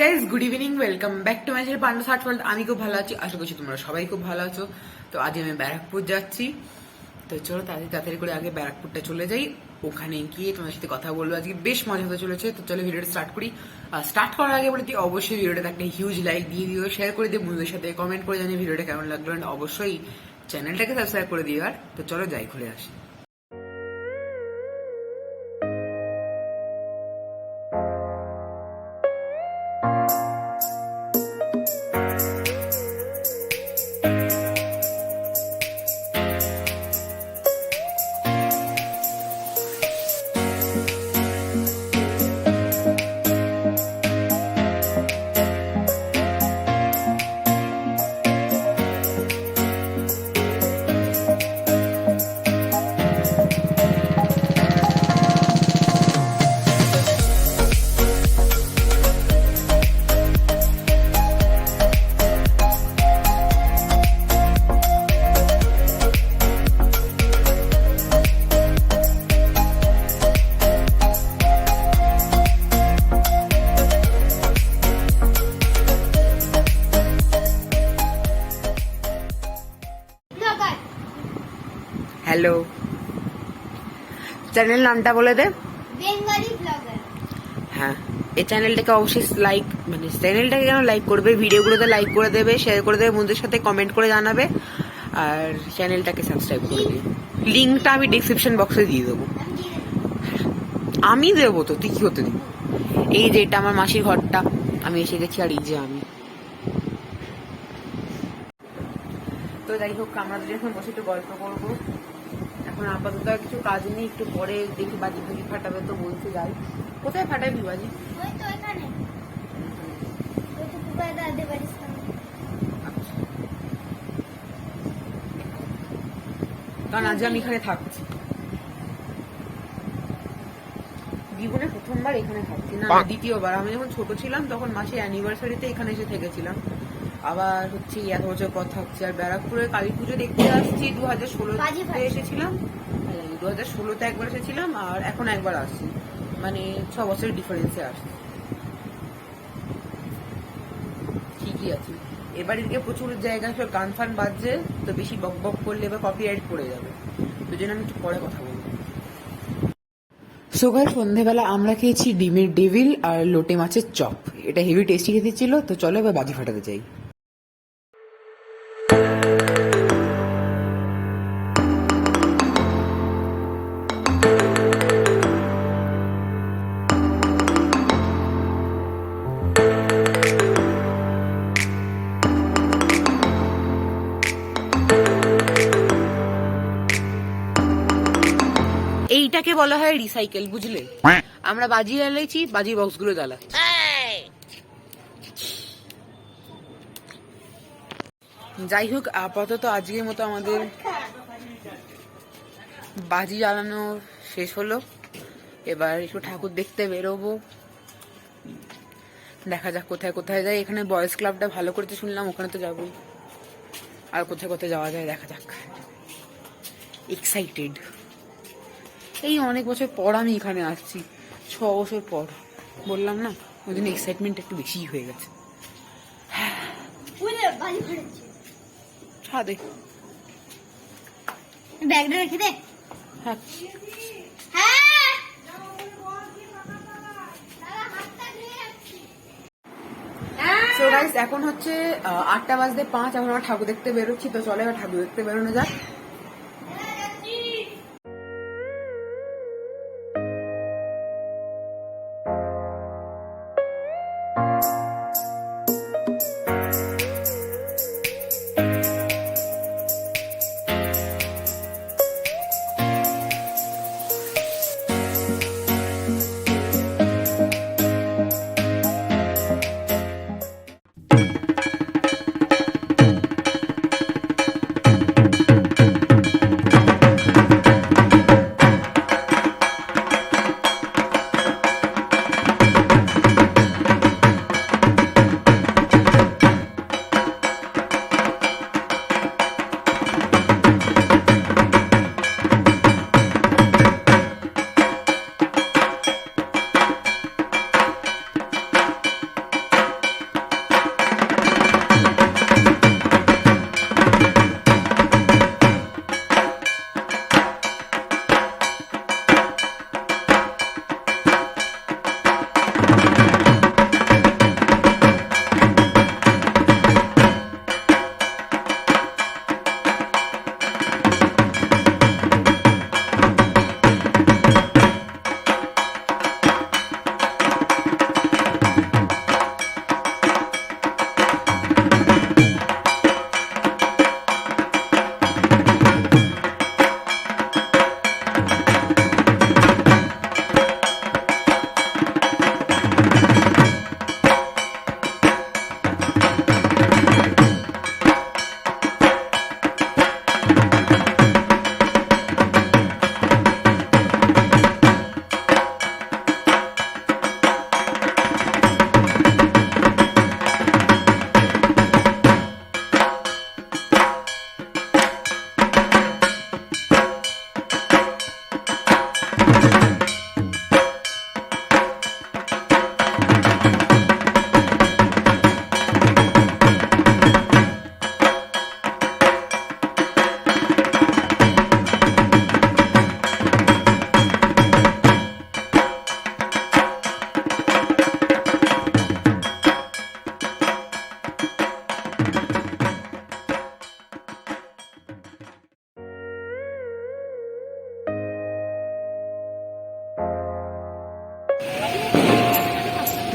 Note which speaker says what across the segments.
Speaker 1: Guys, good evening, welcome back to my channel Pandu search world. আমি খুব ভালো আছি, আশা করছি তোমরা সবাই খুব ভালো আছো। তো আজ আমি ব্যারাকপুর যাচ্ছি। তো চলো তাড়াতাড়ি করে আগে ব্যারাকপুরটা চলে যাই, ওখানে গিয়ে তোমার সাথে কথা বলবো। আজকে বেশ মজা হতে চলেছে। তো চলো ভিডিওটা স্টার্ট করি। স্টার্ট করার আগে বলে অবশ্যই ভিডিওটা একটা হিউজ লাইক দিয়ে দিও, শেয়ার করে দিও বন্ধুদের সাথে, কমেন্ট করে জানিয়ে ভিডিওটা কেমন লাগলো, and অবশ্যই চ্যানেলটাকে সাবস্ক্রাইব করে দিও। আর তো চলো যাই, ঘুরে আসি। হ্যালো, চ্যানেল নামটা বলে দে।
Speaker 2: Bengali blogger.
Speaker 1: হ্যাঁ, এই চ্যানেলটাকে অবশ্যই লাইক, চ্যানেলটাকে কেন লাইক করবে, ভিডিওগুলোতে লাইক করে দেবে, শেয়ার করে দেবে, বন্ধুদের সাথে কমেন্ট করে জানাবে, আর চ্যানেলটাকে সাবস্ক্রাইব করে দিবে। লিঙ্কটা আমি ডিসক্রিপশন বক্সে দিয়ে দেবো। আমি দেবো তো, তুই কি হতে দিবি? এই যে এটা আমার মাসির ঘরটা, আমি এসে গেছি। আর এই যে আমি, তো যাই হোক, আমরা তো যখন বসে একটু গল্প করবো। এখন আপাতত আর কিছু কাজ নেই, একটু পরে দেখি বাজি বুজি ফাটাবে, তো বলতে যাই। কোথায় ফাটাবি বাজি?
Speaker 2: ওই তো এখানে। ওই তো পুকুরে দাদে বাড়ির সামনে।
Speaker 1: আচ্ছা, কারণ আজ আমি এখানে থাকছি, জীবনে প্রথমবার এখানে থাকছি, না দ্বিতীয়বার। আমি যখন ছোট ছিলাম তখন মাসের অ্যানিভার্সারিতে এখানে এসে থেকেছিলাম, আবার হচ্ছে এত বছর পর থাকছি। আর ব্যারাকপুরে কালী পুজো দেখতে আসছি 2016-তে এসেছিলাম, 2016-তে একবার এসেছিলাম, আর এখন একবার আসছি, মানে 6 বছরের ডিফারেন্সে আসছি। ঠিকই আছে। এবার এদিকে প্রচুর জায়গায় সব গান ফান বাজছে, তো বেশি বক বক করলে এবার কপিরাইট পড়ে যাবে, তো জন্য আমি একটু পরে কথা বলবো। সো গাইস, সন্ধ্যেবেলা আমরা খেয়েছি ডিমের ডেভিল আর লোটে মাছের চপ। এটা হেভি টেস্টি খেতে ছিল। তো চলো এবার বাজি ফাটাতে চাই। এইটাকে বলা হয় রিসাইকেল, বুঝলে? আমরা বাজি জ্বালাইছি, বাজি বক্স গুলো জ্বালাচ্ছি। যাই হোক, আপাতত আজকের মতো আমাদের বাজি জ্বালানো শেষ হলো। এবার একটু ঠাকুর দেখতে বেরোবো, দেখা যাক কোথায় কোথায় যাই। এখানে বয়েজ ক্লাবটা ভালো করেছে শুনলাম, ওখানে তো যাবোই। আর কোথায় কোথায় যাওয়া যায় দেখা যাক। এক্সাইটেড। এই অনেক বছর পর আমি এখানে আসছি, 6 বছর পর, বললাম না, ওই জন্য এক্সাইটমেন্ট একটু বেশি হয়ে গেছে। ছাদে
Speaker 2: ব্যাগটা রেখে দে।
Speaker 1: হ্যাঁ, সো গাইস, এখন হচ্ছে 8:05। এখন আমরা ঠাকুর দেখতে বেরোচ্ছি। তো চলে এবার ঠাকুর দেখতে বেরোনো যাক।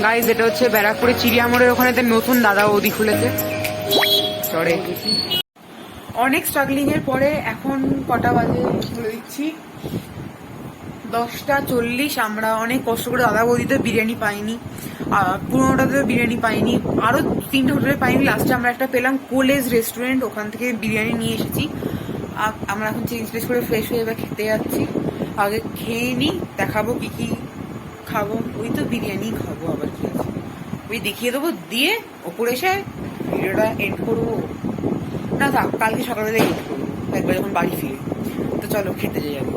Speaker 1: গাইজ এটা হচ্ছে ব্যারাকপুরে চিড়িয়ামোড়ের ওখানে নতুন দাদা বৌদি খুলেছে চড়ে। অনেক স্ট্রাগলিং এর পরে এখন কটা বাজে বলে দিচ্ছি, 10:40। আমরা অনেক কষ্ট করে দাদা বৌদিতে বিরিয়ানি পাইনি, পুরোনোটাতে বিরিয়ানি পাইনি, আরো 3টে হোটেলে পাইনি। লাস্টে আমরা একটা পেলাম কোলেজ রেস্টুরেন্ট, ওখান থেকে বিরিয়ানি নিয়ে এসেছি। আমরা এখন চেঞ্জ টেঞ্জ করে ফ্রেশ হয়ে এবার খেতে যাচ্ছি। আগে খেয়ে নিই, দেখাবো কি কি খাবো। ওই তো বিরিয়ানি খাবো, আবার কি আছে, ওই দেখিয়ে দেবো, দিয়ে ওপরে এসে ভিডিওটা এন্ড করবো। না থাক, কালকে সকালবেলা এন্ড করবো একবার যখন বাড়ি ফিরে। তো চলো খেতে যাই আগে।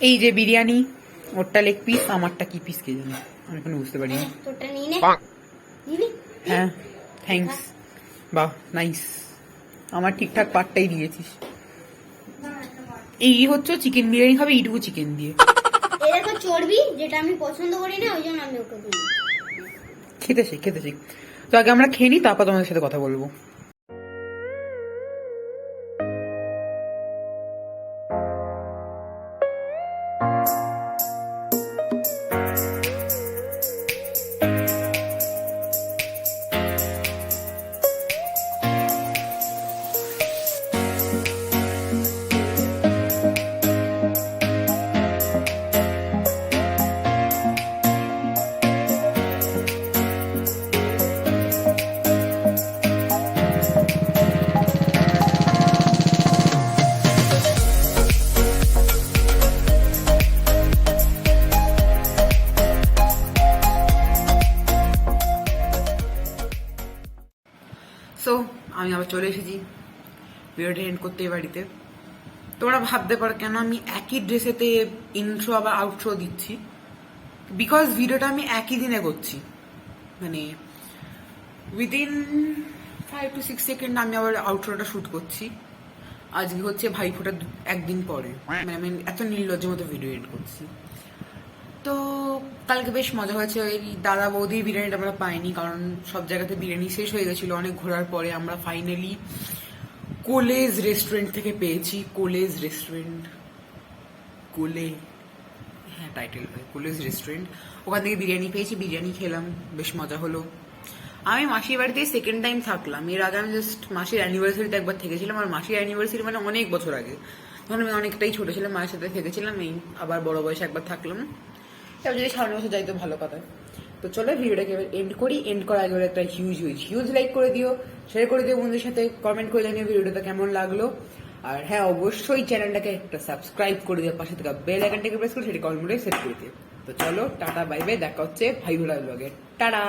Speaker 1: এই যে বিরিয়ানি, ওরটা লেগ পিস, আমারটা কি পিস কে জানি, আমি এখনো বুঝতে পারিনি।
Speaker 2: তোরটা নিয়ে নে। নিবি?
Speaker 1: হ্যাঁ থ্যাঙ্কস, বাহ নাইস, আমার ঠিকঠাক পার্টটাই দিয়েছিস। এই হচ্ছে চিকেন বিরিয়ানি খাবে এইটুকু চিকেন দিয়ে।
Speaker 2: এই দেখো চর্বি, যেটা আমি পছন্দ করি না, ওই জন্য আমি ওকে দিই।
Speaker 1: খেতে শিখ, খেতে শিখ। তো আগে আমরা খেয়ে নিই, তারপর তোমাদের সাথে কথা বলবো। সো আমি আবার চলে এসেছি ভিডিওটা এন্ড করতে বাড়িতে। তোমরা ভাবতে পারো কেন আমি একই ড্রেসেতে ইন্ট্রো আবার আউট্রো দিচ্ছি, বিকজ ভিডিওটা আমি একই দিনে করছি, মানে উইদিন 5 to 6 সেকেন্ড আমি আবার আউট্রোটা শুট করছি। আজকে হচ্ছে ভাইফোঁটার একদিন পরে, মানে আমি এত নির্লজ্জের মতো ভিডিও এডিট করছি। তো কালকে বেশ মজা হয়েছে। ওই দাদা বৌদির বিরিয়ানিটা আমরা পাইনি, কারণ সব জায়গাতে বিরিয়ানি শেষ হয়ে গেছিলো। অনেক ঘোরার পরে আমরা ফাইনালি কোলেজ রেস্টুরেন্ট থেকে পেয়েছি। কোলেজ রেস্টুরেন্ট, কোলে, হ্যাঁ টাইটেল হয় কোলেজ রেস্টুরেন্ট। ওখান থেকে বিরিয়ানি পেয়েছি, বিরিয়ানি খেলাম, বেশ মজা হলো। আমি মাসির বাড়িতে সেকেন্ড টাইম থাকলাম। এর আগে আমি জাস্ট মাসির অ্যানিভার্সারিতে একবার থেকেছিলাম, আর মাসির অ্যানিভার্সারি মানে অনেক বছর আগে, তখন আমি অনেকটাই ছোট ছিলাম, মায়ের সাথে থেকেছিলাম। এই আবার বড় বয়সে একবার থাকলাম। এবার যদি সামনে বছর যাই তো ভালো কথা। তো চলো ভিডিওটাকে এবার এন্ড করি। এন্ড করার আগে একটা হিউজ লাইক করে দিও, শেয়ার করে দিও বন্ধুদের সাথে, কমেন্ট করে জানিও ভিডিওটা কেমন লাগলো। আর হ্যাঁ অবশ্যই চ্যানেলটাকে একটা সাবস্ক্রাইব করে দিও, পাশে থাকা বেল আইকনটাকে প্রেস করে সেটা কল মোডে সেট করে দিও। তো চলো টাটা বাই বাই, দেখা হচ্ছে ভাই ভোলা ব্লগে। টাটা।